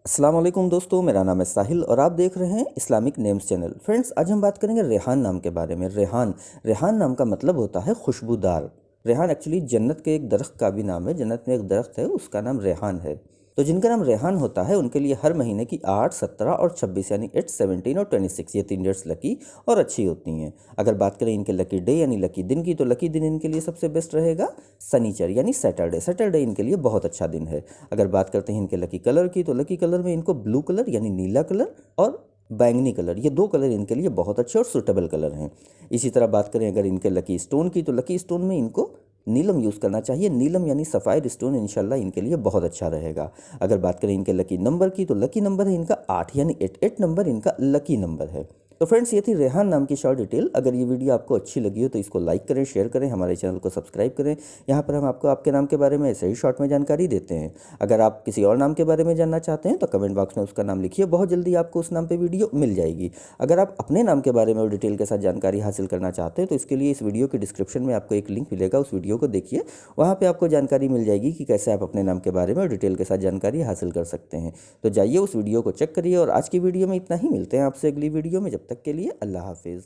अस्सलाम वालेकुम दोस्तों, मेरा नाम है साहिल और आप देख रहे हैं इस्लामिक नेम्स चैनल। फ्रेंड्स, आज हम बात करेंगे रेहान नाम के बारे में। रेहान नाम का मतलब होता है खुशबूदार। रेहान एक्चुअली जन्नत के एक दरख्त का भी नाम है। जन्नत में एक दरख्त है, उसका नाम रेहान है। तो जिनका नाम रेहान होता है उनके लिए हर महीने की 8, 17 और 26 यानी 8, 17 और 26 ये 3 डेट्स लकी और अच्छी होती हैं। अगर बात करें इनके लकी डे यानी लकी दिन की, तो लकी दिन इनके लिए सबसे बेस्ट रहेगा शनिचर यानी सैटरडे। सैटरडे इनके लिए बहुत अच्छा दिन है। अगर बात करते हैं इनके लकी कलर की, तो लकी कलर में इनको ब्लू कलर यानी नीला कलर और बैंगनी कलर, ये 2 कलर इनके लिए बहुत अच्छे और सूटेबल कलर हैं। इसी तरह बात करें अगर इनके लकी स्टोन की, तो लकी स्टोन में इनको नीलम यूज़ करना चाहिए। नीलम यानी सफ़ायर स्टोन इंशाल्लाह इनके लिए बहुत अच्छा रहेगा। अगर बात करें इनके लकी नंबर की, तो लकी नंबर है इनका 8 यानी 8 नंबर इनका लकी नंबर है। तो फ्रेंड्स, ये थी रेहान नाम की शॉर्ट डिटेल। अगर ये वीडियो आपको अच्छी लगी हो तो इसको लाइक करें, शेयर करें, हमारे चैनल को सब्सक्राइब करें। यहाँ पर हम आपको आपके नाम के बारे में ऐसे ही शॉर्ट में जानकारी देते हैं। अगर आप किसी और नाम के बारे में जानना चाहते हैं तो कमेंट बॉक्स में उसका नाम लिखिए, बहुत जल्दी आपको उस नाम पर वीडियो मिल जाएगी। अगर आप अपने नाम के बारे में और डिटेल के साथ जानकारी हासिल करना चाहते हैं तो इसके लिए इस वीडियो के डिस्क्रिप्शन में आपको एक लिंक मिलेगा, उस वीडियो को देखिए। वहाँ पे आपको जानकारी मिल जाएगी कि कैसे आप अपने नाम के बारे में और डिटेल के साथ जानकारी हासिल कर सकते हैं। तो जाइए उस वीडियो को चेक करिए। और आज की वीडियो में इतना ही। मिलते हैं आपसे अगली वीडियो में। जब तक के लिए अल्लाह हाफिज़।